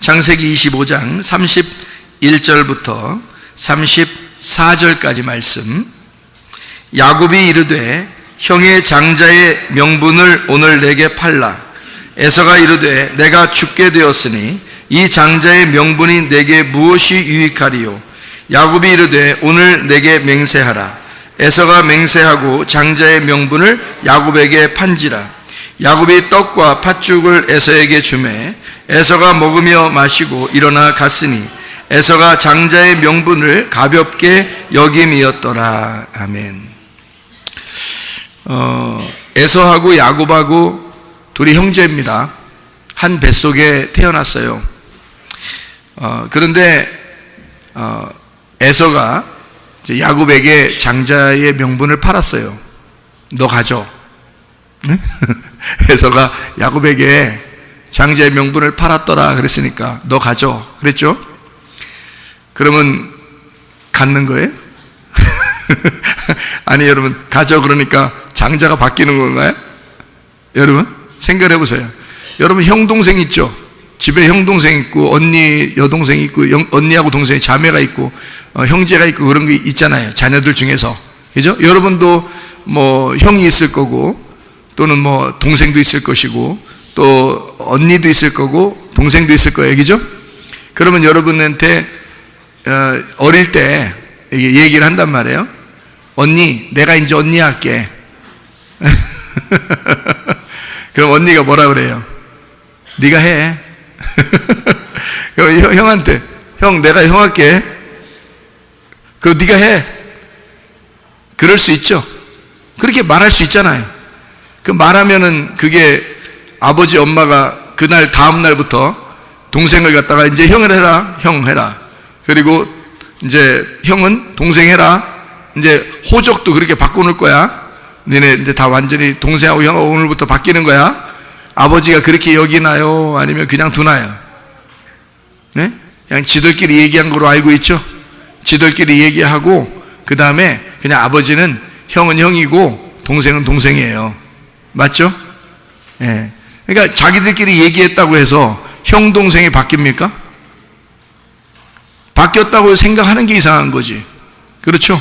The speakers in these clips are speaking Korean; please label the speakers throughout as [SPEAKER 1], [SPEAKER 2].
[SPEAKER 1] 창세기 25장 31절부터 34절까지 말씀. 야곱이 이르되 형의 장자의 명분을 오늘 내게 팔라. 에서가 이르되 내가 죽게 되었으니 이 장자의 명분이 내게 무엇이 유익하리요? 야곱이 이르되 오늘 내게 맹세하라. 에서가 맹세하고 장자의 명분을 야곱에게 판지라. 야곱이 떡과 팥죽을 에서에게 주매 에서가 먹으며 마시고 일어나 갔으니 에서가 장자의 명분을 가볍게 여김이었더라. 아멘. 에서하고 야곱하고 둘이 형제입니다. 한 뱃속에 태어났어요. 그런데 에서가 야곱에게 장자의 명분을 팔았어요. 너 가져. 에서가 야곱에게 장자의 명분을 팔았더라 그랬으니까 너 가져 그랬죠? 그러면 갖는 거예요? 아니 여러분, 가져 그러니까 장자가 바뀌는 건가요? 여러분 생각해 보세요. 여러분 형 동생 있죠? 집에 형 동생 있고 언니 여동생 있고 언니하고 동생이 자매가 있고 형제가 있고 그런 게 있잖아요. 자녀들 중에서. 그죠? 여러분도 뭐 형이 있을 거고 또는 뭐 동생도 있을 것이고 또 언니도 있을 거고 동생도 있을 거예요. 그죠? 그러면 여러분한테 어릴 때 얘기를 한단 말이에요. 언니, 내가 이제 언니 할게. 그럼 언니가 뭐라 그래요? 네가 해. 형한테, 형, 내가 형 할게. 그럼 네가 해. 그럴 수 있죠. 그렇게 말할 수 있잖아요. 그 말하면은 그게 아버지 엄마가 그날 다음 날부터 동생을 갖다가 이제 형을 해라, 형 해라. 그리고 이제 형은 동생 해라. 이제 호적도 그렇게 바꿔놓을 거야. 너네 이제 다 완전히 동생하고 형하고 오늘부터 바뀌는 거야. 아버지가 그렇게 여기나요? 아니면 그냥 두나요? 네? 그냥 지들끼리 얘기한 거로 알고 있죠? 지들끼리 얘기하고 그 다음에 그냥 아버지는 형은 형이고 동생은 동생이에요. 맞죠? 예. 네. 그러니까 자기들끼리 얘기했다고 해서 형 동생이 바뀝니까? 바뀌었다고 생각하는 게 이상한 거지. 그렇죠?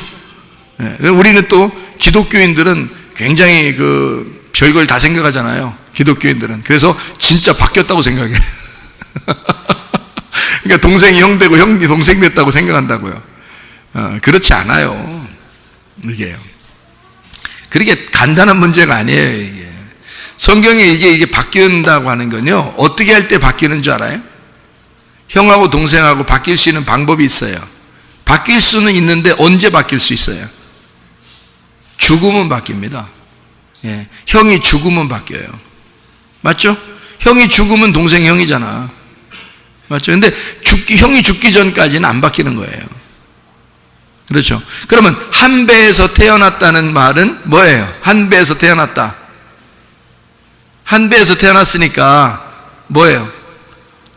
[SPEAKER 1] 네. 우리는 또 기독교인들은 굉장히 그 별걸 다 생각하잖아요. 기독교인들은. 그래서 진짜 바뀌었다고 생각해. 그러니까 동생이 형 되고 형이 동생 됐다고 생각한다고요. 그렇지 않아요. 이게요. 그렇게 간단한 문제가 아니에요. 이게. 성경에 이게 바뀐다고 하는 건요, 어떻게 할 때 바뀌는 줄 알아요? 형하고 동생하고 바뀔 수 있는 방법이 있어요. 바뀔 수는 있는데 언제 바뀔 수 있어요? 죽으면 바뀝니다. 예. 형이 죽으면 바뀌어요. 맞죠? 형이 죽으면 동생이 형이잖아. 맞죠? 근데 형이 죽기 전까지는 안 바뀌는 거예요. 그렇죠? 그러면 한 배에서 태어났다는 말은 뭐예요? 한 배에서 태어났다. 한 배에서 태어났으니까 뭐예요?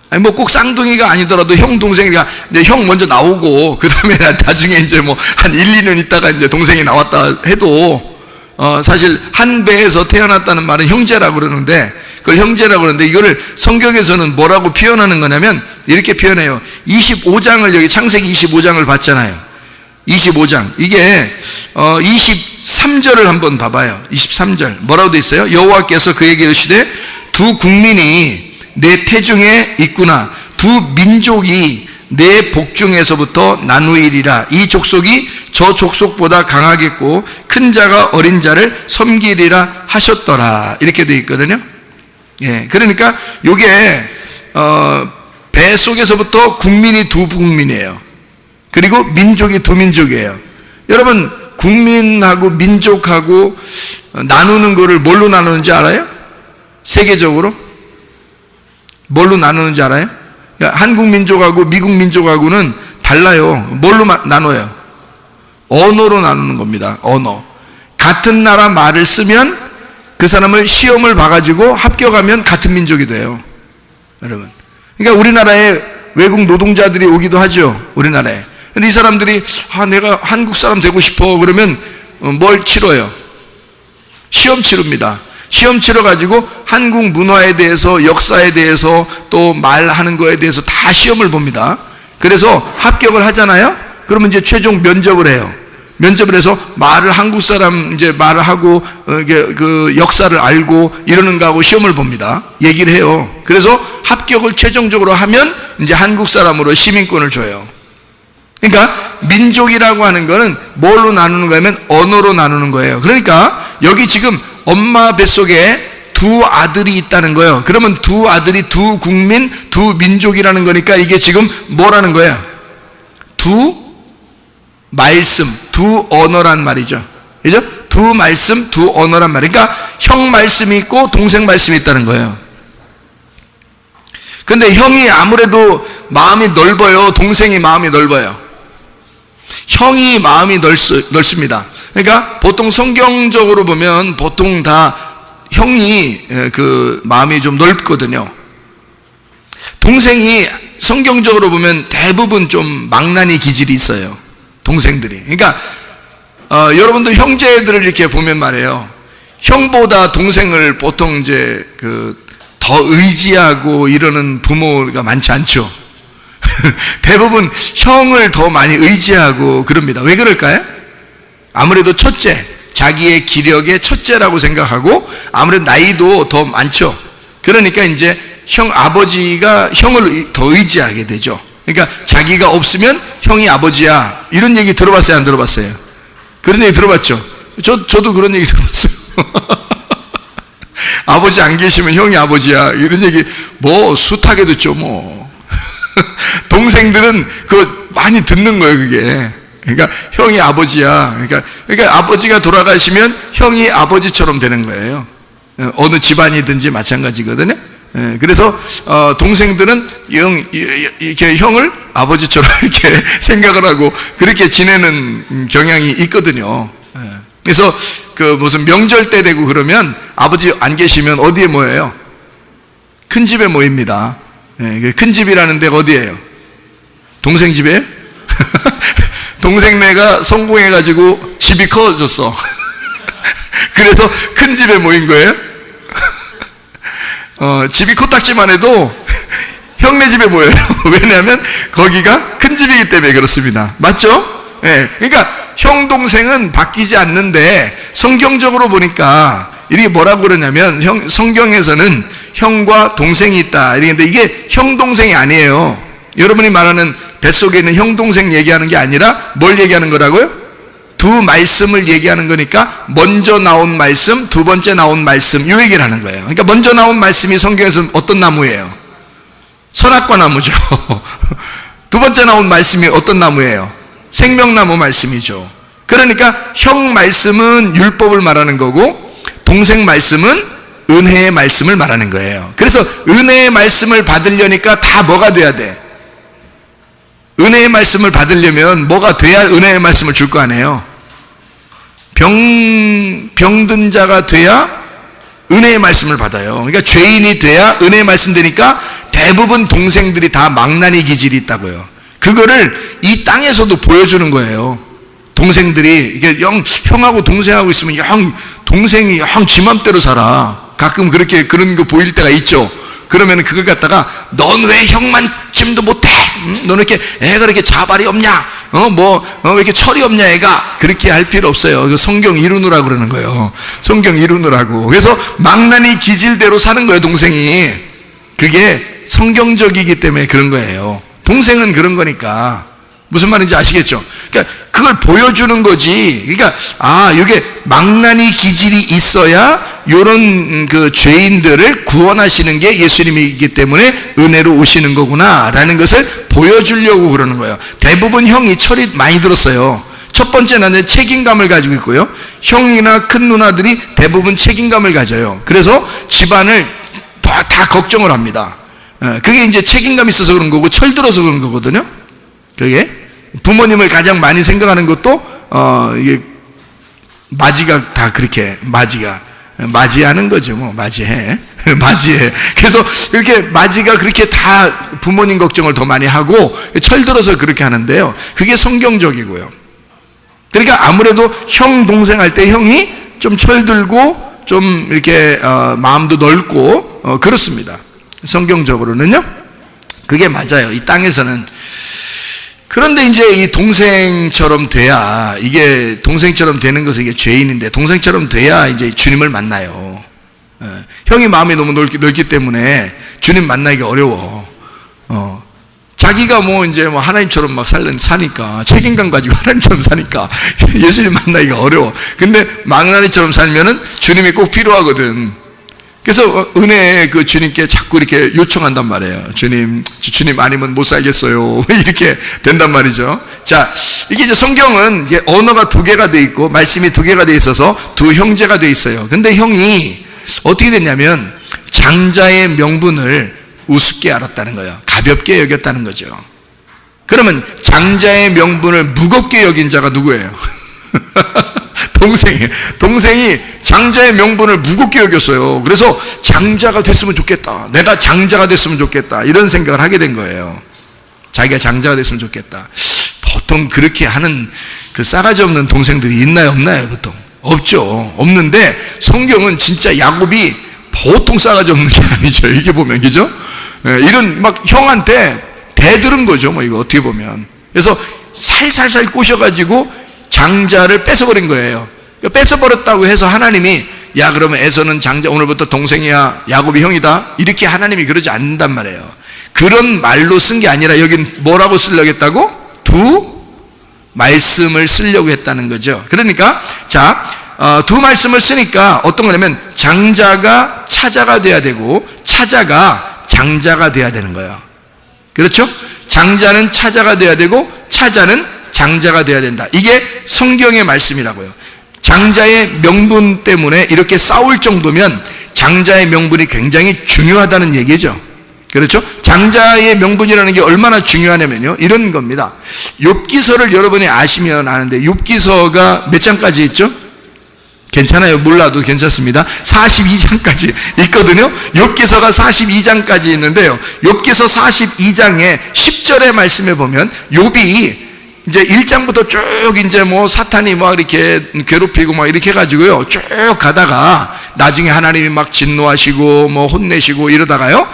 [SPEAKER 1] 아니 뭐 꼭 쌍둥이가 아니더라도 형 동생이가 이제 형 먼저 나오고 그 다음에 나중에 이제 뭐 한 1, 2년 있다가 이제 동생이 나왔다 해도 사실 한 배에서 태어났다는 말은 형제라고 그러는데, 그걸 형제라고 그러는데 이거를 성경에서는 뭐라고 표현하는 거냐면 이렇게 표현해요. 25장을 여기 창세기 25장을 봤잖아요. 25장. 이게 23절을 한번 봐봐요. 23절. 뭐라고 돼 있어요? 여호와께서 그에게 이르시되 두 국민이 내 태중에 있구나. 두 민족이 내 복중에서부터 나누이리라. 이 족속이 저 족속보다 강하겠고 큰 자가 어린 자를 섬기리라 하셨더라. 이렇게 돼 있거든요. 예, 그러니까 요게 배 속에서부터 국민이 두 국민이에요. 그리고 민족이 두 민족이에요. 여러분 국민하고 민족하고 나누는 거를 뭘로 나누는지 알아요? 세계적으로 뭘로 나누는지 알아요? 그러니까 한국 민족하고 미국 민족하고는 달라요. 뭘로 나눠요? 언어로 나누는 겁니다. 언어. 같은 나라 말을 쓰면 그 사람을 시험을 봐가지고 합격하면 같은 민족이 돼요. 여러분. 그러니까 우리나라에 외국 노동자들이 오기도 하죠. 우리나라에. 근데 이 사람들이 내가 한국 사람 되고 싶어 그러면 뭘 치러요? 시험 치릅니다. 시험 치러가지고 한국 문화에 대해서, 역사에 대해서, 또 말하는 거에 대해서 다 시험을 봅니다. 그래서 합격을 하잖아요? 그러면 이제 최종 면접을 해요. 면접을 해서 말을, 한국 사람 이제 말을 하고, 그 역사를 알고 이러는가 하고 시험을 봅니다. 얘기를 해요. 그래서 합격을 최종적으로 하면 이제 한국 사람으로 시민권을 줘요. 그러니까 민족이라고 하는 거는 뭘로 나누는 거냐면 언어로 나누는 거예요. 그러니까 여기 지금 엄마 뱃속에 두 아들이 있다는 거예요. 그러면 두 아들이 두 국민, 두 민족이라는 거니까 이게 지금 뭐라는 거예요? 두 말씀, 두 언어란 말이죠. 그죠? 두 말씀, 두 언어란 말이에요. 그러니까 형 말씀이 있고 동생 말씀이 있다는 거예요. 근데 형이 아무래도 마음이 넓어요? 동생이 마음이 넓어요? 형이 마음이 넓습니다. 그러니까 보통 성경적으로 보면 보통 다 형이 그 마음이 좀 넓거든요. 동생이 성경적으로 보면 대부분 좀 망나니 기질이 있어요. 동생들이. 그러니까 여러분도 형제들을 이렇게 보면 말이에요. 형보다 동생을 보통 이제 더 의지하고 이러는 부모가 많지 않죠. 대부분 형을 더 많이 의지하고 그럽니다. 왜 그럴까요? 아무래도 첫째, 자기의 기력의 첫째라고 생각하고 아무래도 나이도 더 많죠. 그러니까 이제 아버지가 형을 더 의지하게 되죠. 그러니까 자기가 없으면 형이 아버지야. 이런 얘기 들어봤어요? 안 들어봤어요? 그런 얘기 들어봤죠? 저도 그런 얘기 들어봤어요. 아버지 안 계시면 형이 아버지야. 이런 얘기 뭐 숱하게 듣죠 뭐. 동생들은 많이 듣는 거예요 그게. 그러니까 형이 아버지야. 그러니까 아버지가 돌아가시면 형이 아버지처럼 되는 거예요. 어느 집안이든지 마찬가지거든요. 그래서 동생들은 이렇게 형을 아버지처럼 이렇게 생각을 하고 그렇게 지내는 경향이 있거든요. 그래서 무슨 명절 때 되고 그러면 아버지 안 계시면 어디에 모여요? 큰 집에 모입니다. 큰 집이라는 데가 어디예요? 동생 집이에요? 동생네가 성공해가지고 집이 커졌어. 그래서 큰 집에 모인 거예요? 집이 코딱지만 해도 형네 집에 모여요. 왜냐하면 거기가 큰 집이기 때문에 그렇습니다. 맞죠? 그러니까 형 동생은 바뀌지 않는데 성경적으로 보니까 이게 뭐라고 그러냐면 성경에서는 형과 동생이 있다. 이런데 이게 형 동생이 아니에요. 여러분이 말하는 뱃속에 있는 형 동생 얘기하는 게 아니라 뭘 얘기하는 거라고요? 두 말씀을 얘기하는 거니까 먼저 나온 말씀, 두 번째 나온 말씀 이 얘기를 하는 거예요. 그러니까 먼저 나온 말씀이 성경에서 어떤 나무예요? 선악과 나무죠. 두 번째 나온 말씀이 어떤 나무예요? 생명나무 말씀이죠. 그러니까 형 말씀은 율법을 말하는 거고 동생 말씀은 은혜의 말씀을 말하는 거예요. 그래서 은혜의 말씀을 받으려니까 다 뭐가 돼야 돼? 은혜의 말씀을 받으려면 뭐가 돼야 은혜의 말씀을 줄 거 아니에요? 병든 자가 돼야 은혜의 말씀을 받아요. 그러니까 죄인이 돼야 은혜의 말씀 되니까 대부분 동생들이 다 망나니 기질이 있다고요. 그거를 이 땅에서도 보여주는 거예요. 동생들이 이게 형하고 동생하고 있으면 동생이 지 맘대로 살아. 가끔 그런 거 보일 때가 있죠. 그러면 그걸 갖다가 넌 왜 형만침도 못해? 너는 이렇게 애가 이렇게 자발이 없냐? 왜 이렇게 철이 없냐 애가? 그렇게 할 필요 없어요. 성경 이루느라고 그러는 거예요. 성경 이루느라고. 그래서 망나니 기질대로 사는 거예요 동생이. 그게 성경적이기 때문에 그런 거예요. 동생은 그런 거니까. 무슨 말인지 아시겠죠? 그러니까 그걸 보여주는 거지. 그러니까 이게 망나니 기질이 있어야 이런 죄인들을 구원하시는 게 예수님이기 때문에 은혜로 오시는 거구나라는 것을 보여주려고 그러는 거예요. 대부분 형이 철이 많이 들었어요. 첫 번째는 책임감을 가지고 있고요. 형이나 큰 누나들이 대부분 책임감을 가져요. 그래서 집안을 다 걱정을 합니다. 그게 이제 책임감이 있어서 그런 거고 철들어서 그런 거거든요. 그게 부모님을 가장 많이 생각하는 것도 이게 맞이가 다 그렇게 맞이하는 거죠. 뭐 맞이해. 그래서 이렇게 맞이가 그렇게 다 부모님 걱정을 더 많이 하고 철들어서 그렇게 하는데요. 그게 성경적이고요. 그러니까 아무래도 형 동생 할 때 형이 좀 철들고 좀 이렇게 마음도 넓고 그렇습니다. 성경적으로는요. 그게 맞아요. 이 땅에서는. 그런데 이제 이 동생처럼 돼야, 이게 동생처럼 되는 것은 이게 죄인인데, 동생처럼 돼야 이제 주님을 만나요. 형이 마음이 너무 넓기 때문에 주님 만나기 어려워. 자기가 이제 하나님처럼 막 사니까, 책임감 가지고 하나님처럼 사니까 예수님 만나기가 어려워. 근데 망나니처럼 살면은 주님이 꼭 필요하거든. 그래서 은혜의 그 주님께 자꾸 이렇게 요청한단 말이에요. 주님 아니면 못 살겠어요. 이렇게 된단 말이죠. 자, 이게 이제 성경은 이제 언어가 두 개가 돼 있고, 말씀이 두 개가 돼 있어서 두 형제가 돼 있어요. 근데 형이 어떻게 됐냐면, 장자의 명분을 우습게 알았다는 거예요. 가볍게 여겼다는 거죠. 그러면 장자의 명분을 무겁게 여긴 자가 누구예요? 동생이 장자의 명분을 무겁게 여겼어요. 그래서 장자가 됐으면 좋겠다. 내가 장자가 됐으면 좋겠다. 이런 생각을 하게 된 거예요. 자기가 장자가 됐으면 좋겠다. 보통 그렇게 하는 그 싸가지 없는 동생들이 있나요, 없나요? 보통 없죠. 없는데 성경은 진짜 야곱이 보통 싸가지 없는 게 아니죠. 이게 보면, 그죠? 이런 막 형한테 대들은 거죠. 이거 어떻게 보면. 그래서 살살살 꼬셔가지고 장자를 뺏어버린 거예요. 뺏어버렸다고 해서 하나님이, 야, 그러면 에서는 장자, 오늘부터 동생이야, 야곱이 형이다, 이렇게 하나님이 그러지 않는단 말이에요. 그런 말로 쓴 게 아니라 여긴 뭐라고 쓰려고 했다고? 두 말씀을 쓰려고 했다는 거죠. 그러니까 두 말씀을 쓰니까 어떤 거냐면, 장자가 차자가 돼야 되고 차자가 장자가 돼야 되는 거예요. 그렇죠? 장자는 차자가 돼야 되고 차자는 장자가 돼야 된다. 이게 성경의 말씀이라고요. 장자의 명분 때문에 이렇게 싸울 정도면 장자의 명분이 굉장히 중요하다는 얘기죠. 그렇죠? 장자의 명분이라는 게 얼마나 중요하냐면요, 이런 겁니다. 욥기서를 여러분이 아시면 아는데, 욥기서가 몇 장까지 있죠? 괜찮아요. 몰라도 괜찮습니다. 42장까지 있거든요. 욥기서가 42장까지 있는데요. 욥기서 42장에 10절의 말씀에 보면, 욥이 이제 1장부터 쭉 이제 사탄이 막 이렇게 괴롭히고 막 이렇게 해가지고요, 쭉 가다가 나중에 하나님이 막 진노하시고 혼내시고 이러다가요,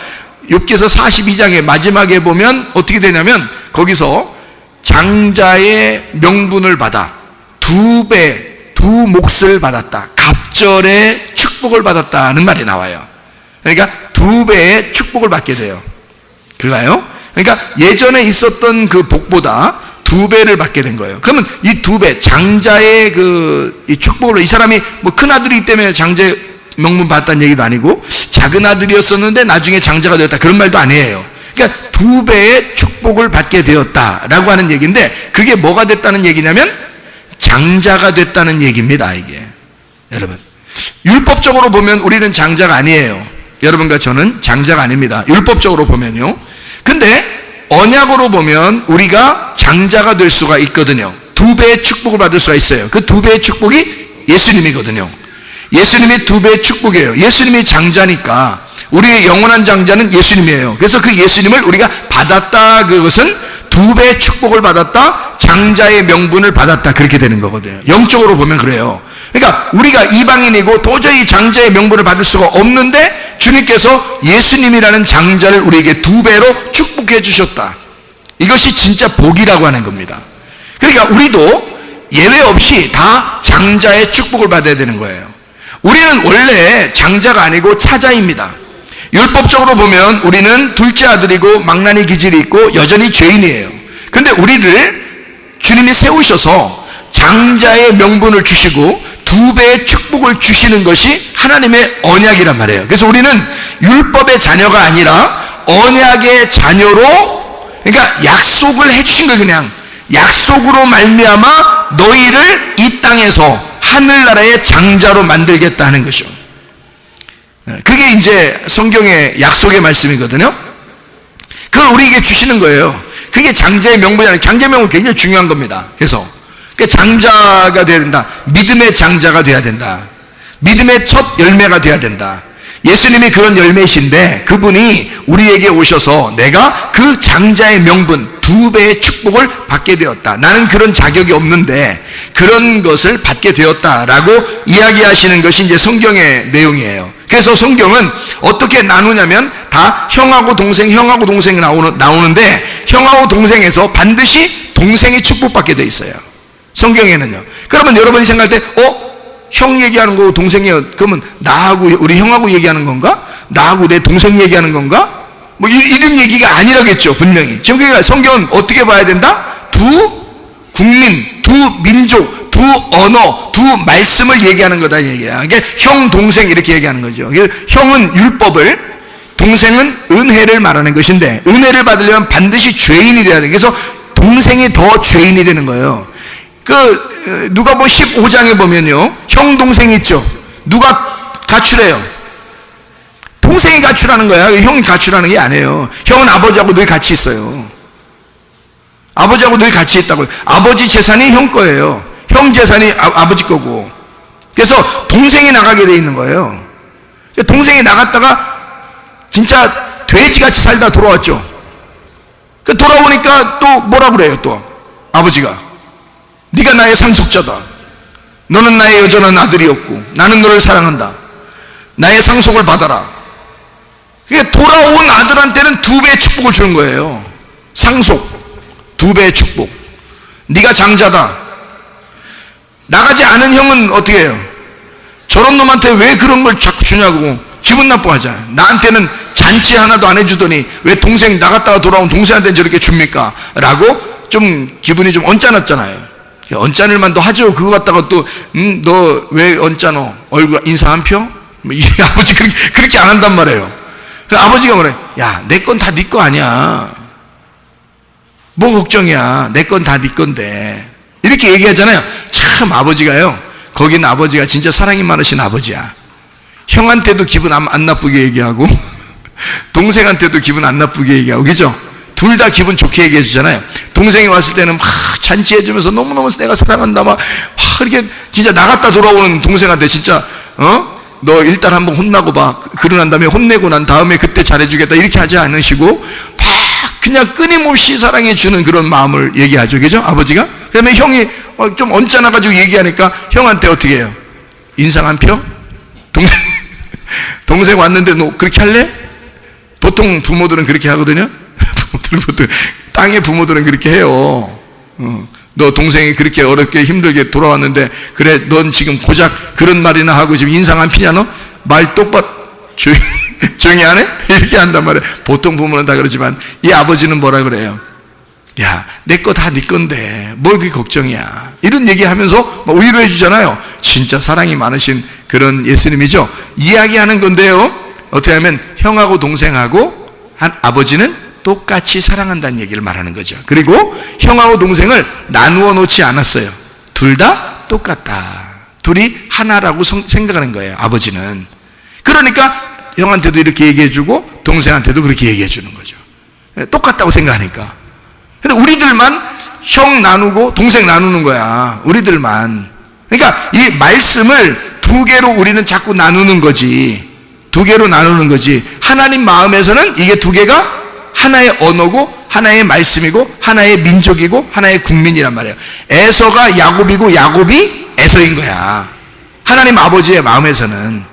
[SPEAKER 1] 욥기서 42장의 마지막에 보면 어떻게 되냐면, 거기서 장자의 명분을 받아 두 몫을 받았다, 갑절의 축복을 받았다는 말이 나와요. 그러니까 두 배의 축복을 받게 돼요. 그가요? 그러니까 예전에 있었던 그 복보다 두 배를 받게 된 거예요. 그러면 이 두 배, 장자의 이 축복으로, 이 사람이 큰 아들이기 때문에 장자의 명분 받았다는 얘기도 아니고, 작은 아들이었었는데 나중에 장자가 되었다, 그런 말도 아니에요. 그러니까 두 배의 축복을 받게 되었다라고 하는 얘기인데, 그게 뭐가 됐다는 얘기냐면 장자가 됐다는 얘기입니다. 이게 여러분, 율법적으로 보면 우리는 장자가 아니에요. 여러분과 저는 장자가 아닙니다. 율법적으로 보면요. 근데 언약으로 보면 우리가 장자가 될 수가 있거든요. 두 배의 축복을 받을 수가 있어요. 그 두 배의 축복이 예수님이거든요. 예수님이 두 배의 축복이에요. 예수님이 장자니까 우리의 영원한 장자는 예수님이에요. 그래서 그 예수님을 우리가 받았다, 그것은 두 배의 축복을 받았다, 장자의 명분을 받았다, 그렇게 되는 거거든요. 영적으로 보면 그래요. 그러니까 우리가 이방인이고 도저히 장자의 명분을 받을 수가 없는데, 주님께서 예수님이라는 장자를 우리에게 두 배로 축복해 주셨다. 이것이 진짜 복이라고 하는 겁니다. 그러니까 우리도 예외 없이 다 장자의 축복을 받아야 되는 거예요. 우리는 원래 장자가 아니고 차자입니다. 율법적으로 보면 우리는 둘째 아들이고 망나니 기질이 있고 여전히 죄인이에요. 근데 우리를 주님이 세우셔서 장자의 명분을 주시고 두 배의 축복을 주시는 것이 하나님의 언약이란 말이에요. 그래서 우리는 율법의 자녀가 아니라 언약의 자녀로, 그러니까 약속을 해주신 거예요. 그냥 약속으로 말미암아 너희를 이 땅에서 하늘나라의 장자로 만들겠다 하는 것이죠. 그게 이제 성경의 약속의 말씀이거든요. 그걸 우리에게 주시는 거예요. 그게 장자의 명분이 아니라, 장자의 명분은 굉장히 중요한 겁니다. 그래서 장자가 돼야 된다. 믿음의 장자가 돼야 된다. 믿음의 첫 열매가 돼야 된다. 예수님이 그런 열매이신데 그분이 우리에게 오셔서 내가 그 장자의 명분 2배의 축복을 받게 되었다. 나는 그런 자격이 없는데 그런 것을 받게 되었다라고 이야기하시는 것이 이제 성경의 내용이에요. 그래서 성경은 어떻게 나누냐면 다 형하고 동생 나오는데 형하고 동생에서 반드시 동생이 축복받게 돼 있어요. 성경에는요. 그러면 여러분이 생각할 때 형 얘기하는 거고 동생이 그러면 나하고 우리 형하고 얘기하는 건가? 나하고 내 동생 얘기하는 건가? 뭐 이런 얘기가 아니라겠죠. 분명히. 지금 그러니까 성경은 어떻게 봐야 된다? 두 국민, 두 민족, 두 언어, 두 말씀을 얘기하는 거다 얘기야. 그러니까 형, 동생 이렇게 얘기하는 거죠. 형은 율법을, 동생은 은혜를 말하는 것인데 은혜를 받으려면 반드시 죄인이 돼야 돼. 그래서 동생이 더 죄인이 되는 거예요. 누가복음 15장에 보면요, 형 동생 있죠. 누가 가출해요? 동생이 가출하는 거야. 형이 가출하는 게 아니에요. 형은 아버지하고 늘 같이 있어요. 아버지하고 늘 같이 있다고요. 아버지 재산이 형 거예요. 형 재산이 아버지 거고. 그래서 동생이 나가게 돼 있는 거예요. 동생이 나갔다가 진짜 돼지같이 살다 돌아왔죠. 돌아오니까 또 뭐라 그래요? 또 아버지가 네가 나의 상속자다. 너는 나의 여전한 아들이었고 나는 너를 사랑한다. 나의 상속을 받아라. 돌아온 아들한테는 2배의 축복을 주는 거예요. 상속 2배의 축복. 네가 장자다. 나가지 않은 형은 어떻게 해요? 저런 놈한테 왜 그런 걸 자꾸 주냐고 기분 나빠하잖아요. 나한테는 잔치 하나도 안 해주더니 왜 동생 나갔다가 돌아온 동생한테는 저렇게 줍니까? 라고 좀 기분이 좀 언짢았잖아요. 언짢을 만도 하죠. 그거 갖다가 또 너 왜 언짢어? 얼굴 인사 한 표? 이 아버지 그렇게 안 한단 말이에요. 아버지가 뭐래? 야, 내 건 다 네 거 아니야. 뭐 걱정이야. 내 건 다 네 건데. 이렇게 얘기하잖아요. 참 아버지가요. 거긴 아버지가 진짜 사랑이 많으신 아버지야. 형한테도 기분 안 나쁘게 얘기하고 동생한테도 기분 안 나쁘게 얘기하고, 그죠? 둘 다 기분 좋게 얘기해 주잖아요. 동생이 왔을 때는 막 잔치해 주면서 너무너무 내가 사랑한다 막 이렇게 진짜 나갔다 돌아오는 동생한테 진짜 너 일단 한번 혼나고 봐. 그러고 난 다음에 혼내고 난 다음에 그때 잘해주겠다 이렇게 하지 않으시고 막 그냥 끊임없이 사랑해 주는 그런 마음을 얘기하죠. 그죠? 아버지가. 그 다음에 형이 좀 언짢아가지고 얘기하니까 형한테 어떻게 해요? 인상 한 표? 동생 왔는데 너 그렇게 할래? 보통 부모들은 그렇게 하거든요. 보통 땅의 부모들은 그렇게 해요. 너 동생이 그렇게 어렵게 힘들게 돌아왔는데 그래 넌 지금 고작 그런 말이나 하고 지금 인상 안 피냐 너? 말 똑바로 조용히 안 해? 이렇게 한단 말이에요. 보통 부모는 다 그러지만 이 아버지는 뭐라 그래요? 야, 내 거 다 네 건데 뭘 그게 걱정이야. 이런 얘기하면서 위로해 주잖아요. 진짜 사랑이 많으신 그런 예수님이죠. 이야기하는 건데요, 어떻게 하면 형하고 동생하고 아버지는 똑같이 사랑한다는 얘기를 말하는 거죠. 그리고 형하고 동생을 나누어 놓지 않았어요. 둘 다 똑같다. 둘이 하나라고 생각하는 거예요, 아버지는. 그러니까 형한테도 이렇게 얘기해 주고 동생한테도 그렇게 얘기해 주는 거죠. 똑같다고 생각하니까. 근데 우리들만 형 나누고 동생 나누는 거야. 우리들만. 그러니까 이 말씀을 2개로 우리는 자꾸 나누는 거지. 2개로 나누는 거지. 하나님 마음에서는 이게 2개가 하나의 언어고 하나의 말씀이고 하나의 민족이고 하나의 국민이란 말이에요. 에서가 야곱이고 야곱이 에서인 거야. 하나님 아버지의 마음에서는.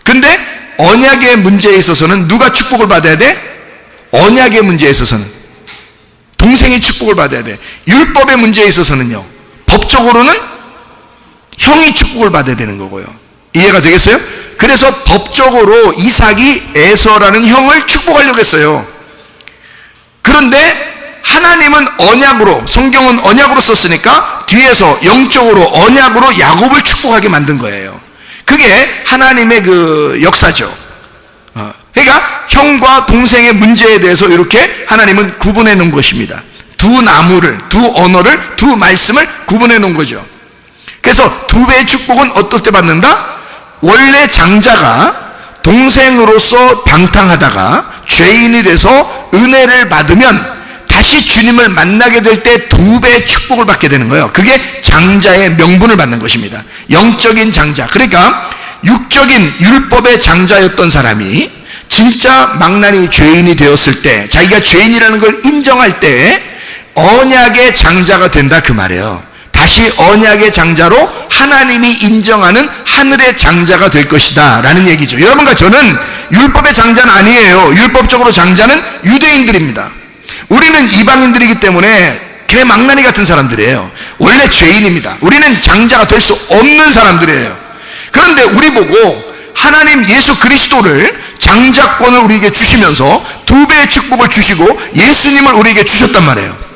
[SPEAKER 1] 근데 언약의 문제에 있어서는 누가 축복을 받아야 돼? 언약의 문제에 있어서는 동생이 축복을 받아야 돼. 율법의 문제에 있어서는요, 법적으로는 형이 축복을 받아야 되는 거고요. 이해가 되겠어요? 그래서 법적으로 이삭이 에서라는 형을 축복하려고 했어요. 그런데 하나님은 언약으로, 성경은 언약으로 썼으니까 뒤에서 영적으로 언약으로 야곱을 축복하게 만든 거예요. 그게 하나님의 그 역사죠. 그러니까 형과 동생의 문제에 대해서 이렇게 하나님은 구분해 놓은 것입니다. 두 나무를, 두 언어를, 두 말씀을 구분해 놓은 거죠. 그래서 2배의 축복은 어떨 때 받는다? 원래 장자가 동생으로서 방탕하다가 죄인이 돼서 은혜를 받으면 다시 주님을 만나게 될 때 2배의 축복을 받게 되는 거예요. 그게 장자의 명분을 받는 것입니다. 영적인 장자. 그러니까 육적인 율법의 장자였던 사람이 진짜 망나니 죄인이 되었을 때, 자기가 죄인이라는 걸 인정할 때 언약의 장자가 된다 그 말이에요. 다시 언약의 장자로 하나님이 인정하는 하늘의 장자가 될 것이다 라는 얘기죠. 여러분과 저는 율법의 장자는 아니에요. 율법적으로 장자는 유대인들입니다. 우리는 이방인들이기 때문에 개망나니 같은 사람들이에요. 원래 죄인입니다. 우리는 장자가 될 수 없는 사람들이에요. 그런데 우리 보고 하나님 예수 그리스도를 장자권을 우리에게 주시면서 2배의 축복을 주시고 예수님을 우리에게 주셨단 말이에요.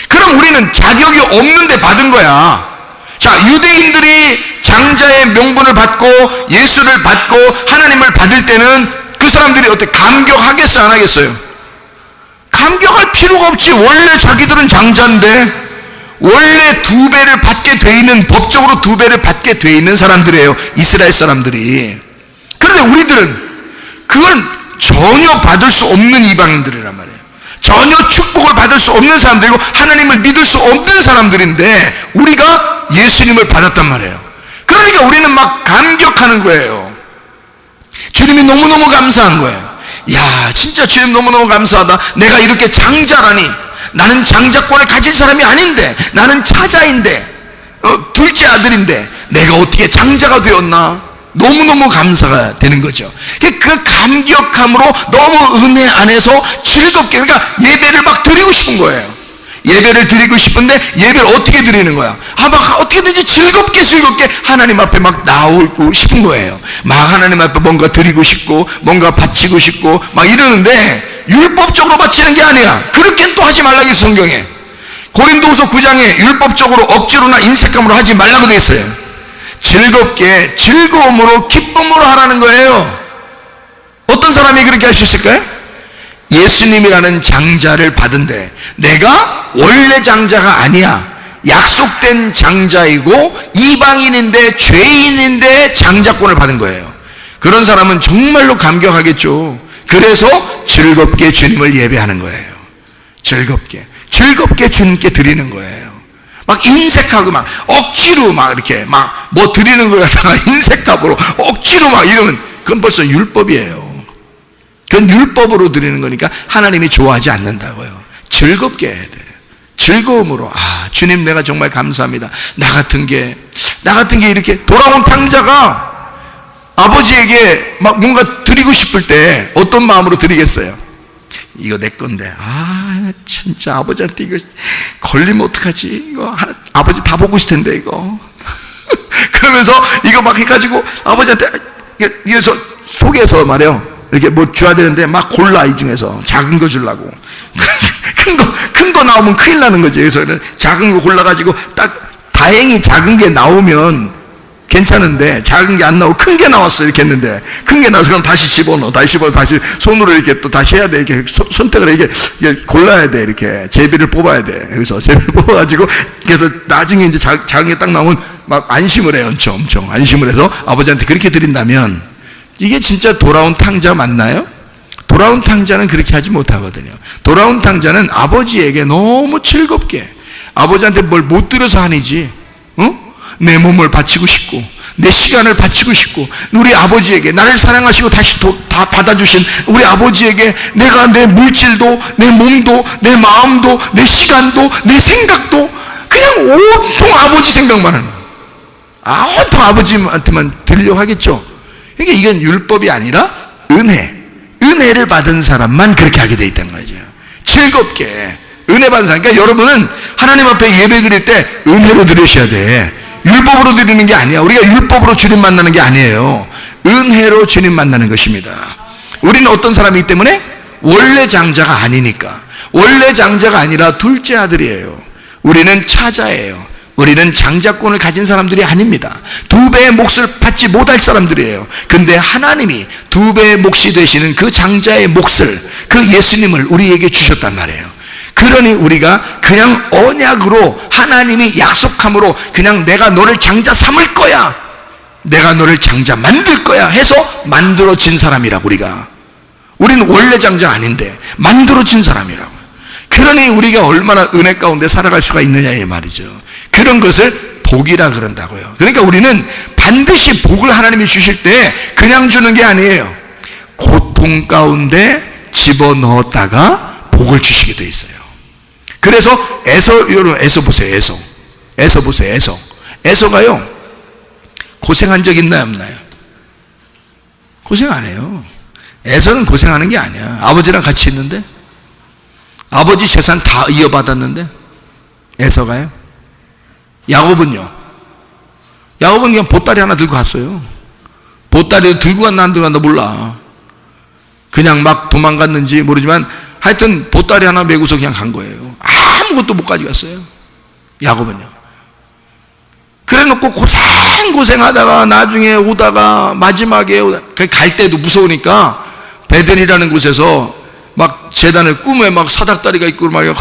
[SPEAKER 1] 그럼 우리는 자격이 없는데 받은 거야. 자, 유대인들이 장자의 명분을 받고 예수를 받고 하나님을 받을 때는 그 사람들이 어떻게 감격하겠어요, 안 하겠어요? 감격할 필요가 없지. 원래 자기들은 장자인데, 원래 2배를 받게 돼 있는, 법적으로 2배를 받게 돼 있는 사람들이에요, 이스라엘 사람들이. 그런데 우리들은 그걸 전혀 받을 수 없는 이방인들이란 말이에요. 전혀 축복을 받을 수 없는 사람들이고 하나님을 믿을 수 없는 사람들인데 우리가 예수님을 받았단 말이에요. 그러니까 우리는 막 감격하는 거예요. 주님이 너무너무 감사한 거예요. 야, 진짜 주님 너무너무 감사하다. 내가 이렇게 장자라니. 나는 장자권을 가진 사람이 아닌데, 나는 차자인데, 둘째 아들인데 내가 어떻게 장자가 되었나. 너무너무 감사가 되는 거죠. 그 감격함으로 너무 은혜 안에서 즐겁게, 그러니까 예배를 막 드리고 싶은 거예요. 예배를 드리고 싶은데 예배를 어떻게 드리는 거야? 막 어떻게든지 즐겁게 하나님 앞에 막 나오고 싶은 거예요. 막 하나님 앞에 뭔가 드리고 싶고 뭔가 바치고 싶고 막 이러는데 율법적으로 바치는 게 아니야. 그렇게 또 하지 말라고 했어요, 성경에. 고린도후서 9장에 율법적으로 억지로나 인색함으로 하지 말라고 돼 있어요. 즐겁게, 즐거움으로, 기쁨으로 하라는 거예요. 어떤 사람이 그렇게 할 수 있을까요? 예수님이라는 장자를 받은데 내가 원래 장자가 아니야. 약속된 장자이고 이방인인데 죄인인데 장자권을 받은 거예요. 그런 사람은 정말로 감격하겠죠. 그래서 즐겁게 주님을 예배하는 거예요. 즐겁게 주님께 드리는 거예요. 막 인색하고 막 억지로 막 이렇게 막 뭐 드리는 걸 갖다가 인색함으로 억지로 막 이러면 그건 벌써 율법이에요. 그건 율법으로 드리는 거니까 하나님이 좋아하지 않는다고요. 즐겁게 해야 돼. 즐거움으로. 아, 주님 내가 정말 감사합니다. 나 같은 게 이렇게 돌아온 탕자가 아버지에게 막 뭔가 드리고 싶을 때 어떤 마음으로 드리겠어요? 이거 내 건데, 아, 진짜 아버지한테 이거 걸리면 어떡하지? 이거 아버지 다 보고 있을 텐데, 이거. 그러면서 이거 막 해가지고 아버지한테, 이래서 속에서 말이에요. 이렇게 뭐 줘야 되는데 막 골라, 이 중에서. 작은 거 주려고. 큰 거 나오면 큰일 나는 거지. 그래서 작은 거 골라가지고 딱 다행히 작은 게 나오면 괜찮은데 작은 게 안 나오고 큰 게 나왔어 이렇게 했는데 큰 게 나와서 그럼 다시 집어넣어 다시 손으로 이렇게 또 다시 해야 돼. 이렇게 선택을 이게 골라야 돼. 이렇게 제비를 뽑아야 돼. 여기서 제비를 뽑아가지고 그래서 나중에 이제 작은 게 딱 나오면 막 안심을 해요. 엄청 안심을 해서 아버지한테 그렇게 드린다면 이게 진짜 돌아온 탕자 맞나요? 돌아온 탕자는 그렇게 하지 못하거든요. 돌아온 탕자는 아버지에게 너무 즐겁게 아버지한테 뭘 못 드려서 아니지, 내 몸을 바치고 싶고 내 시간을 바치고 싶고 우리 아버지에게 나를 사랑하시고 다시 다 받아주신 우리 아버지에게 내가 내 물질도 내 몸도 내 마음도 내 시간도 내 생각도 그냥 온통 아버지 생각만 하는, 온통 아버지한테만 드리려고 하겠죠. 그러니까 이건 율법이 아니라 은혜를 받은 사람만 그렇게 하게 돼 있다는 거죠. 즐겁게 은혜 받은 사람. 그러니까 여러분은 하나님 앞에 예배 드릴 때 은혜로 드리셔야 돼. 율법으로 드리는 게 아니야. 우리가 율법으로 주님 만나는 게 아니에요. 은혜로 주님 만나는 것입니다. 우리는 어떤 사람이기 때문에? 원래 장자가 아니니까. 원래 장자가 아니라 둘째 아들이에요. 우리는 차자예요. 우리는 장자권을 가진 사람들이 아닙니다. 2배의 몫을 받지 못할 사람들이에요. 근데 하나님이 2배의 몫이 되시는 그 장자의 몫을, 그 예수님을 우리에게 주셨단 말이에요. 그러니 우리가 그냥 언약으로 하나님이 약속함으로 그냥 내가 너를 장자 삼을 거야, 내가 너를 장자 만들 거야 해서 만들어진 사람이라고. 우리는 원래 장자 아닌데 만들어진 사람이라고. 그러니 우리가 얼마나 은혜 가운데 살아갈 수가 있느냐 이 말이죠. 그런 것을 복이라 그런다고요. 그러니까 우리는 반드시 복을 하나님이 주실 때 그냥 주는 게 아니에요. 고통 가운데 집어넣었다가 복을 주시게 돼 있어요. 그래서 여러분 에서 보세요. 에서 보세요. 에서가요 고생한 적 있나요 없나요? 고생 안 해요. 에서는 고생하는 게 아니야. 아버지랑 같이 있는데, 아버지 재산 다 이어받았는데 에서가요. 야곱은 그냥 보따리 하나 들고 갔어요. 보따리 들고 갔나 안 들고 갔나 몰라. 그냥 막 도망갔는지 모르지만 하여튼 보따리 하나 메고서 그냥 간 거예요. 아무것도 못 가져갔어요. 야곱은요. 그래놓고 고생하다가 나중에 오다가 마지막에 갈 때도 무서우니까 베델이라는 곳에서 막 제단을 꿈에 막 사닥다리가 있고 말이에요.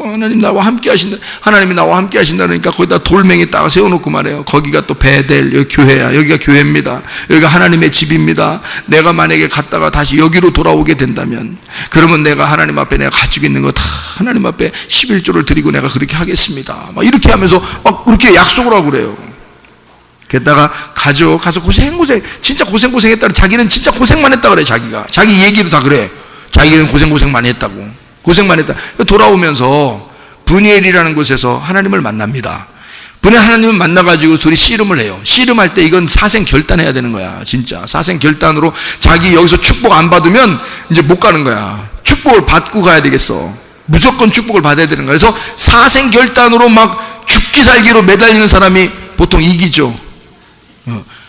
[SPEAKER 1] 하나님 나와 함께 하신다. 하나님이 나와 함께 하신다니까 거기다 돌멩이 딱 세워놓고 말해요. 거기가 또 베델, 여기 교회야. 여기가 교회입니다. 여기가 하나님의 집입니다. 내가 만약에 갔다가 다시 여기로 돌아오게 된다면 그러면 내가 하나님 앞에 내가 가지고 있는 거 다 하나님 앞에 11조를 드리고 내가 그렇게 하겠습니다. 막 이렇게 하면서 막 그렇게 약속을 하고 그래요. 게다가 가서 진짜 고생했다. 자기는 진짜 고생만 했다 그래. 자기 얘기도 다 그래. 자기는 고생 많이 했다고. 고생만 했다. 돌아오면서 브니엘이라는 곳에서 하나님을 만납니다. 하나님을 만나가지고 둘이 씨름을 해요. 씨름할 때 이건 사생 결단해야 되는 거야. 진짜 사생 결단으로 자기 여기서 축복 안 받으면 이제 못 가는 거야. 축복을 받고 가야 되겠어. 무조건 축복을 받아야 되는 거야. 그래서 사생 결단으로 막 죽기 살기로 매달리는 사람이 보통 이기죠.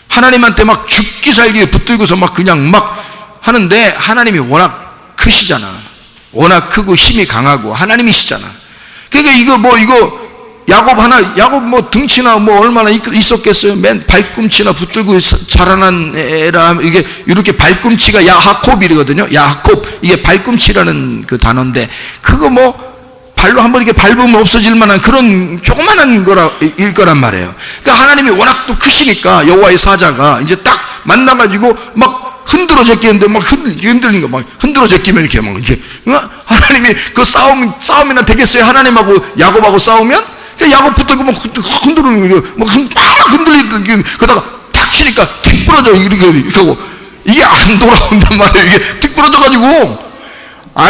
[SPEAKER 1] 하나님한테 막 죽기 살기 붙들고서 막 그냥 막 하는데 하나님이 워낙 크시잖아. 워낙 크고 힘이 강하고 하나님이시잖아. 그러니까 이거 야곱 뭐 등치나 뭐 얼마나 있었겠어요. 맨 발꿈치나 붙들고 자라난 애라 이게 이렇게 발꿈치가 야하콥이거든요. 야하콥 이게 발꿈치라는 그 단어인데 그거 뭐 발로 한번 이렇게 밟으면 없어질 만한 그런 조그만한 일 거란 말이에요. 그러니까 하나님이 워낙 또 크시니까 여호와의 사자가 이제 딱 만나가지고 막 흔들어 제끼는데 막 흔들린 거 막 흔들어 제끼면 이렇게 막 이렇게 하나님이 그 싸움이나 되겠어요? 하나님하고 야곱하고 싸우면 야곱 붙들고 막 흔들는 거 막 흔들리던 그러다가 탁 치니까 툭 부러져 이렇게 하고 이게 안 돌아온단 말이에요. 이게 툭 부러져 가지고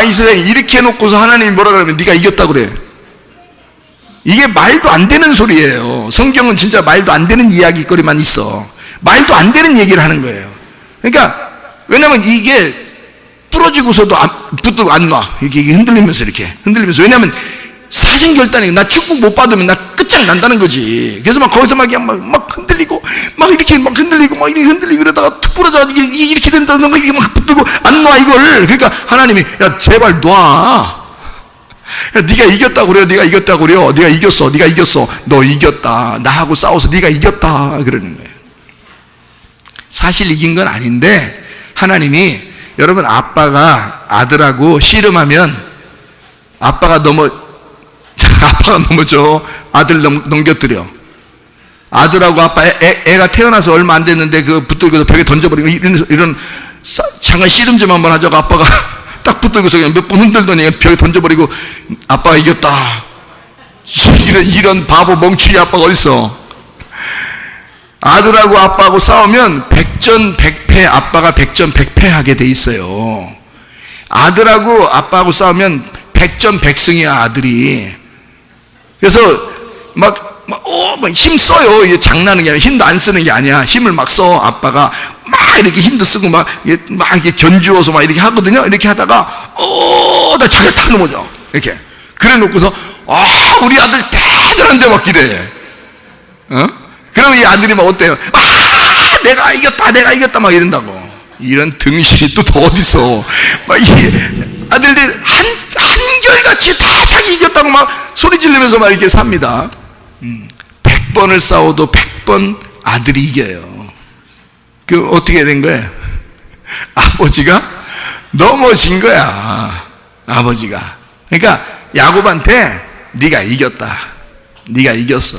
[SPEAKER 1] 이스라엘 이렇게 해놓고서 하나님이 뭐라 그러면 네가 이겼다 그래. 이게 말도 안 되는 소리예요. 성경은 진짜 말도 안 되는 이야기거리만 있어. 말도 안 되는 얘기를 하는 거예요. 그러니까 왜냐면 이게 부러지고서도 붙들고 안 놔. 이게 흔들리면서 왜냐면 사생결단이 나 축복 못 받으면 나 끝장난다는 거지. 그래서 막 거기서 막 흔들리고 막 이렇게 막 흔들리고 막 이렇게 흔들리고 이러다가 툭 부러져 이렇게 된다는 거 이렇게 막 붙들고 안 놔 이걸. 그러니까 하나님이 야 제발 놔. 야, 네가 이겼다고 그래요. 네가 이겼어. 너 이겼다. 나하고 싸워서 네가 이겼다 그러는 거예요. 사실 이긴 건 아닌데 하나님이 여러분 아빠가 아들하고 씨름하면 아빠가 넘어져 아들 넘겨뜨려. 아들하고 아빠 애가 태어나서 얼마 안 됐는데 그 붙들고서 벽에 던져버리고 이런 잠깐 씨름 좀 한번 하자고 아빠가 딱 붙들고서 그냥 몇 번 흔들더니 벽에 던져버리고 아빠가 이겼다. 이런 바보 멍충이 아빠가 어딨어. 아들하고 아빠하고 싸우면 백전백패, 아빠가 백전백패하게 돼 있어요. 아들하고 아빠하고 싸우면 백전백승이야 아들이. 그래서 막 힘 써요. 이게 장난하는 게 아니라 힘도 안 쓰는 게 아니야. 힘을 막 써. 아빠가 막 이렇게 힘도 쓰고 막 이렇게 견주어서 막 이렇게 하거든요. 이렇게 하다가 나 저게 탁 넘어져. 이렇게 그래 놓고서 우리 아들 대단한데 막 이래. 그럼 이 아들이 막 어때요? 내가 이겼다 막 이런다고. 이런 등신이 또 어딨어. 막 이게 아들들 한결같이 다 자기 이겼다고 막 소리 지르면서 막 이렇게 삽니다. 100번을 싸워도 100번 아들이 이겨요. 그 어떻게 된 거예요? 아버지가 넘어진 거야. 아버지가. 그러니까 야곱한테 네가 이겼다. 네가 이겼어.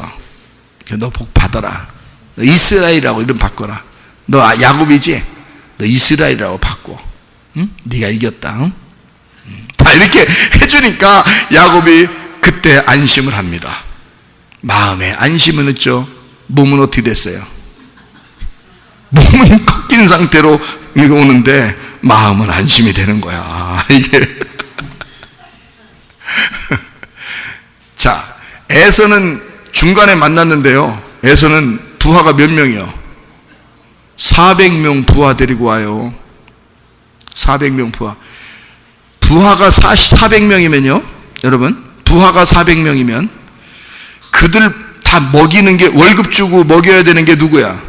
[SPEAKER 1] 너 복 받아라. 너 이스라엘이라고 이름 바꿔라. 너 야곱이지? 너 이스라엘이라고 바꿔. 응? 네가 이겼다. 응? 자 이렇게 해주니까 야곱이 그때 안심을 합니다. 마음에 안심을 했죠. 몸은 어떻게 됐어요? 몸은 꺾인 상태로 이거 오는데 마음은 안심이 되는 거야. 이게. 자, 에서는 중간에 만났는데요. 에서는 부하가 몇 명이요? 400명 부하 데리고 와요. 400명 부하. 부하가 400명이면요. 여러분, 부하가 400명이면 그들 다 먹이는 게, 월급 주고 먹여야 되는 게 누구야?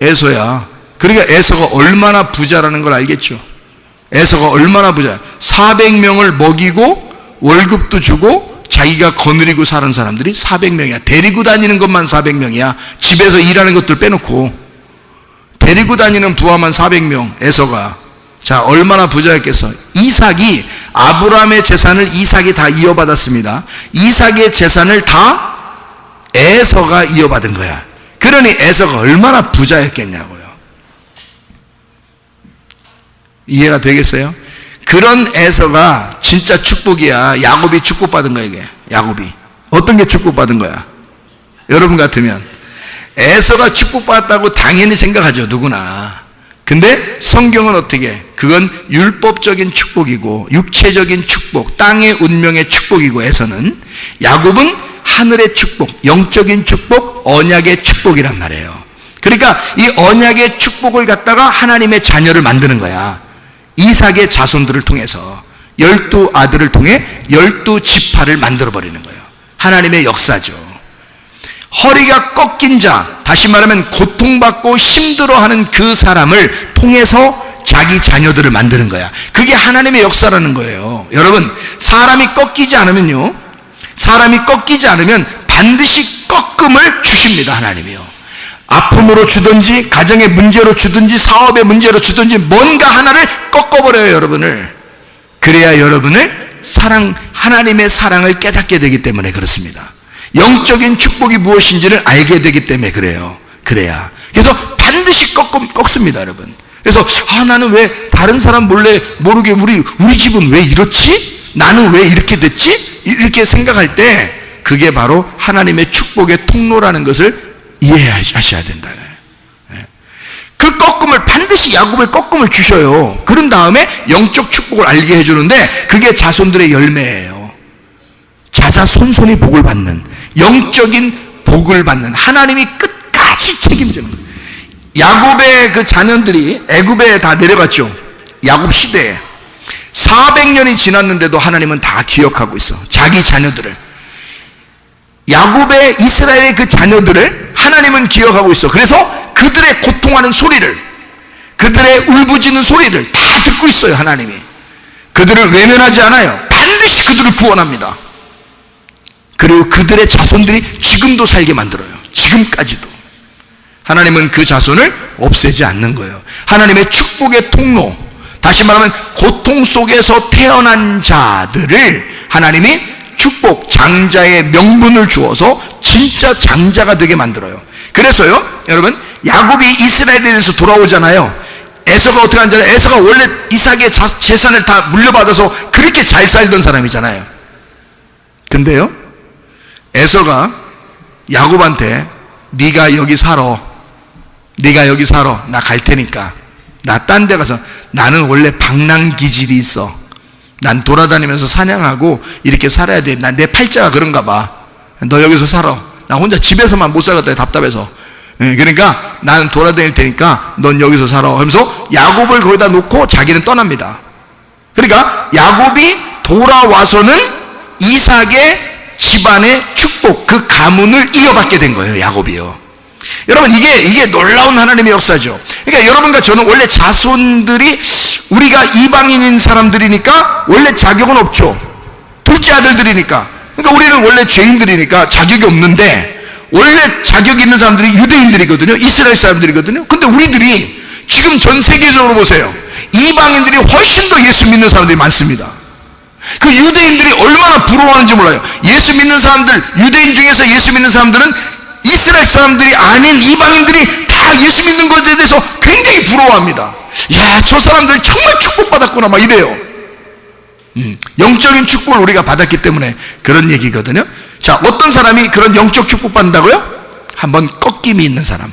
[SPEAKER 1] 에서야. 그러니까 에서가 얼마나 부자라는 걸 알겠죠. 에서가 얼마나 부자. 400명을 먹이고 월급도 주고 자기가 거느리고 사는 사람들이 400명이야. 데리고 다니는 것만 400명이야. 집에서 일하는 것들 빼놓고 데리고 다니는 부하만 400명. 에서가. 자, 얼마나 부자였겠어. 이삭이, 아브라함의 재산을 이삭이 다 이어받았습니다. 이삭의 재산을 다 에서가 이어받은 거야. 그러니 에서가 얼마나 부자였겠냐고요. 이해가 되겠어요? 그런 에서가 진짜 축복이야. 야곱이 축복받은 거야. 이게 야곱이 어떤 게 축복받은 거야? 여러분 같으면 에서가 축복받았다고 당연히 생각하죠, 누구나. 근데 성경은 어떻게? 그건 율법적인 축복이고 육체적인 축복, 땅의 운명의 축복이고, 에서는, 야곱은 하늘의 축복, 영적인 축복, 언약의 축복이란 말이에요. 그러니까 이 언약의 축복을 갖다가 하나님의 자녀를 만드는 거야. 이삭의 자손들을 통해서 12아들을 통해 12지파를 만들어버리는 거예요. 하나님의 역사죠. 허리가 꺾인 자, 다시 말하면 고통받고 힘들어하는 그 사람을 통해서 자기 자녀들을 만드는 거야. 그게 하나님의 역사라는 거예요. 여러분, 사람이 꺾이지 않으면 반드시 꺾음을 주십니다. 하나님이요. 아픔으로 주든지, 가정의 문제로 주든지, 사업의 문제로 주든지, 뭔가 하나를 꺾어버려요, 여러분을. 그래야 여러분을 하나님의 사랑을 깨닫게 되기 때문에 그렇습니다. 영적인 축복이 무엇인지를 알게 되기 때문에 그래요. 그래야. 그래서 반드시 꺾습니다, 여러분. 그래서 나는 왜 다른 사람 모르게 우리 집은 왜 이렇지? 나는 왜 이렇게 됐지? 이렇게 생각할 때 그게 바로 하나님의 축복의 통로라는 것을 이해하셔야 된다. 그 꺾음을 반드시, 야곱의 꺾음을 주셔요. 그런 다음에 영적 축복을 알게 해주는데 그게 자손들의 열매예요. 자자손손이 복을 받는, 영적인 복을 받는, 하나님이 끝까지 책임지는 거예요. 야곱의 그 자녀들이 애굽에 다 내려갔죠. 야곱 시대에 400년이 지났는데도 하나님은 다 기억하고 있어. 자기 자녀들을, 야곱의, 이스라엘의 그 자녀들을 하나님은 기억하고 있어. 그래서 그들의 고통하는 소리를, 그들의 울부짖는 소리를 다 듣고 있어요. 하나님이 그들을 외면하지 않아요. 반드시 그들을 구원합니다. 그리고 그들의 자손들이 지금도 살게 만들어요. 지금까지도 하나님은 그 자손을 없애지 않는 거예요. 하나님의 축복의 통로, 다시 말하면 고통 속에서 태어난 자들을 하나님이 축복, 장자의 명분을 주어서 진짜 장자가 되게 만들어요. 그래서요, 여러분, 야곱이 이스라엘에서 돌아오잖아요. 에서가 어떻게 하잖아요. 에서가 원래 이삭의 재산을 다 물려받아서 그렇게 잘 살던 사람이잖아요. 근데요, 에서가 야곱한테 네가 여기 살아, 나 갈 테니까 나 딴 데 가서, 나는 원래 방랑 기질이 있어, 난 돌아다니면서 사냥하고 이렇게 살아야 돼, 난 내 팔자가 그런가 봐, 너 여기서 살아, 나 혼자 집에서만 못 살겠다 답답해서, 그러니까 나는 돌아다닐 테니까 넌 여기서 살아 하면서 야곱을 거기다 놓고 자기는 떠납니다. 그러니까 야곱이 돌아와서는 이삭의 집안의 축복, 그 가문을 이어받게 된 거예요. 야곱이요. 여러분, 이게 놀라운 하나님의 역사죠. 그러니까 여러분과 저는 원래 자손들이, 우리가 이방인인 사람들이니까 원래 자격은 없죠. 둘째 아들들이니까. 그러니까 우리는 원래 죄인들이니까 자격이 없는데, 원래 자격이 있는 사람들이 유대인들이거든요. 이스라엘 사람들이거든요. 근데 우리들이 지금 전 세계적으로 보세요. 이방인들이 훨씬 더 예수 믿는 사람들이 많습니다. 그 유대인들이 얼마나 부러워하는지 몰라요. 예수 믿는 사람들, 유대인 중에서 예수 믿는 사람들은 이스라엘 사람들이 아닌 이방인들이 다 예수 믿는 것에 대해서 굉장히 부러워합니다. 야, 저 사람들 정말 축복받았구나, 막 이래요. 영적인 축복을 우리가 받았기 때문에 그런 얘기거든요. 자, 어떤 사람이 그런 영적 축복 받는다고요? 한번 꺾임이 있는 사람.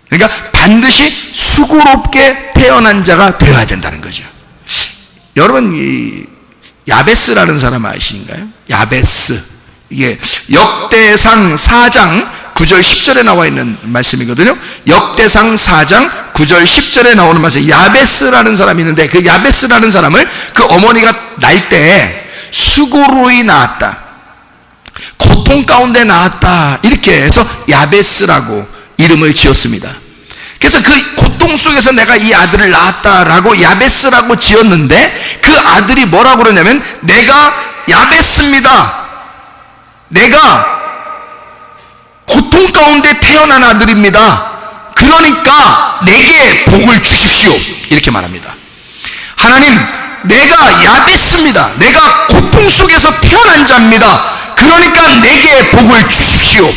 [SPEAKER 1] 그러니까 반드시 수고롭게 태어난 자가 되어야 된다는 거죠. 여러분, 이 야베스라는 사람 아시는가요? 야베스. 이게 역대상 4장 9절 10절에 나와 있는 말씀이거든요. 역대상 4장 9절 10절에 나오는 말씀. 야베스라는 사람이 있는데 그 야베스라는 사람을 그 어머니가 날 때 수고로이 낳았다, 고통 가운데 낳았다, 이렇게 해서 야베스라고 이름을 지었습니다. 그래서 그 고통 속에서 내가 이 아들을 낳았다라고 야베스라고 지었는데 그 아들이 뭐라고 그러냐면 내가 야베스입니다, 내가 고통 가운데 태어난 아들입니다, 그러니까 내게 복을 주십시오, 이렇게 말합니다. 하나님, 내가 야베스입니다, 내가 고통 속에서 태어난 자입니다, 그러니까 내게 복을 주십시오,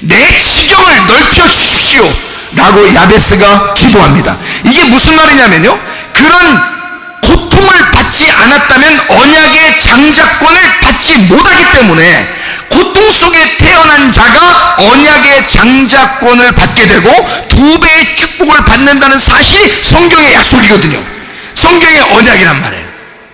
[SPEAKER 1] 내 지경을 넓혀 주십시오 라고 야베스가 기도합니다. 이게 무슨 말이냐면요, 그런 고통을 받지 않았다면 언약의 장자권을 받지 못하기 때문에 고통 속에 태어난 자가 언약의 장자권을 받게 되고 2배의 축복을 받는다는 사실이 성경의 약속이거든요. 성경의 언약이란 말이에요.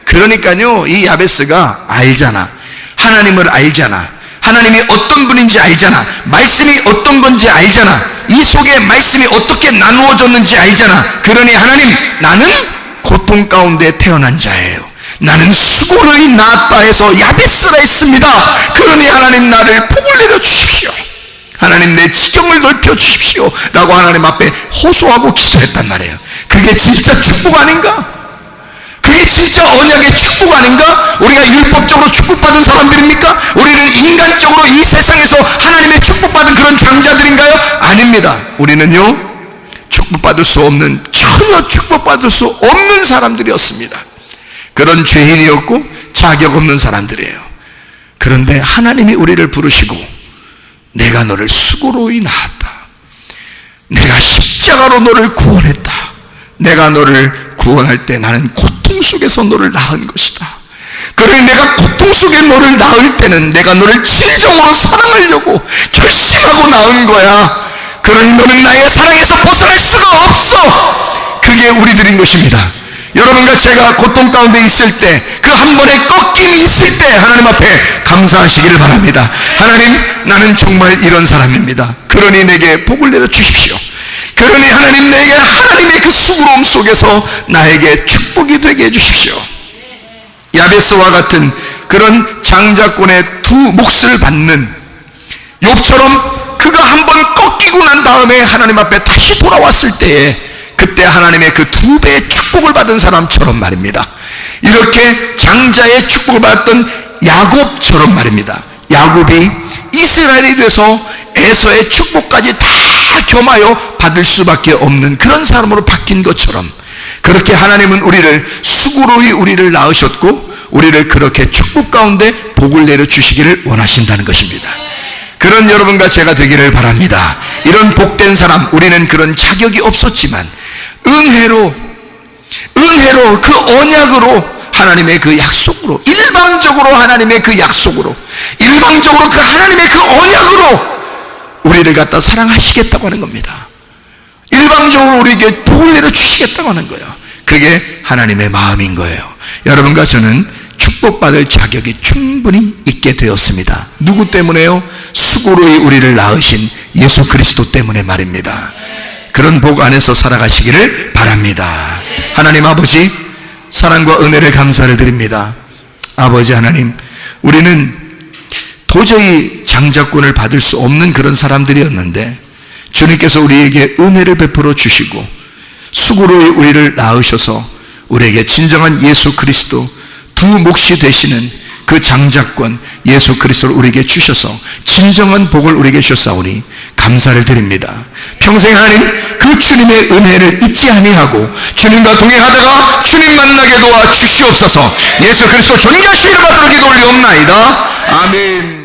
[SPEAKER 1] 그러니까요, 이 야베스가 알잖아, 하나님을 알잖아, 하나님이 어떤 분인지 알잖아, 말씀이 어떤 건지 알잖아, 이 속에 말씀이 어떻게 나누어졌는지 알잖아. 그러니 하나님, 나는 고통 가운데 태어난 자예요, 나는 수고로이 낳았다 해서 야베스라 했습니다. 그러니 하나님, 나를 복을 내려 주십시오, 하나님 내 지경을 넓혀 주십시오 라고 하나님 앞에 호소하고 기도했단 말이에요. 그게 진짜 축복 아닌가? 그게 진짜 언약의 축복 아닌가? 우리가 율법적으로 축복받은 사람들입니까? 우리는 인간적으로 이 세상에서 하나님의 축복받은 그런 장자들인가요? 아닙니다. 우리는요, 축복받을 수 없는, 전혀 축복받을 수 없는 사람들이었습니다. 그런 죄인이었고 자격 없는 사람들이에요. 그런데 하나님이 우리를 부르시고 내가 너를 수고로이 낳았다, 내가 십자가로 너를 구원했다, 내가 너를 구원할 때 나는 고통 속에서 너를 낳은 것이다, 그러니 내가 고통 속에 너를 낳을 때는 내가 너를 진정으로 사랑하려고 결심하고 낳은 거야, 그러니 너는 나의 사랑에서 벗어날 수가 없어. 그게 우리들인 것입니다. 여러분과 제가 고통 가운데 있을 때, 그 한 번의 꺾임이 있을 때 하나님 앞에 감사하시기를 바랍니다. 하나님, 나는 정말 이런 사람입니다, 그러니 내게 복을 내려 주십시오. 그러니 하나님, 내게 하나님의 그 수고로움 속에서 나에게 축복이 되게 해주십시오. 야베스와 같은 그런 장자권의 2 몫을 받는 욥처럼 그가 한번 꺾이고 난 다음에 하나님 앞에 다시 돌아왔을 때에 그때 하나님의 그 2배의 축복을 받은 사람처럼 말입니다. 이렇게 장자의 축복을 받았던 야곱처럼 말입니다. 야곱이 이스라엘이 돼서 에서의 축복까지 다 겸하여 받을 수밖에 없는 그런 사람으로 바뀐 것처럼, 그렇게 하나님은 우리를 수고로이 우리를 낳으셨고 우리를 그렇게 축복 가운데 복을 내려 주시기를 원하신다는 것입니다. 그런 여러분과 제가 되기를 바랍니다. 이런 복된 사람, 우리는 그런 자격이 없었지만 은혜로 그 언약으로, 하나님의 그 약속으로, 일방적으로 하나님의 그 약속으로, 일방적으로 그 하나님의 그 언약으로 우리를 갖다 사랑하시겠다고 하는 겁니다. 일방적으로 우리에게 복을 내려 주시겠다고 하는 거예요. 그게 하나님의 마음인 거예요. 여러분과 저는 축복받을 자격이 충분히 있게 되었습니다. 누구 때문에요? 수고로이 우리를 낳으신 예수 그리스도 때문에 말입니다. 그런 복 안에서 살아가시기를 바랍니다. 하나님 아버지, 사랑과 은혜를 감사를 드립니다. 아버지 하나님, 우리는 도저히 장자권을 받을 수 없는 그런 사람들이었는데 주님께서 우리에게 은혜를 베풀어 주시고 수고로이 우리를 낳으셔서 우리에게 진정한 예수 그리스도 2 몫이 되시는 그 장자권 예수 그리스도를 우리에게 주셔서 진정한 복을 우리에게 주셨사오니 감사를 드립니다. 평생 하나님, 그 주님의 은혜를 잊지 아니하고 주님과 동행하다가 주님 만나게 도와 주시옵소서. 예수 그리스도 존귀하신 이름 받들어 기도 올리옵나이다. 아멘.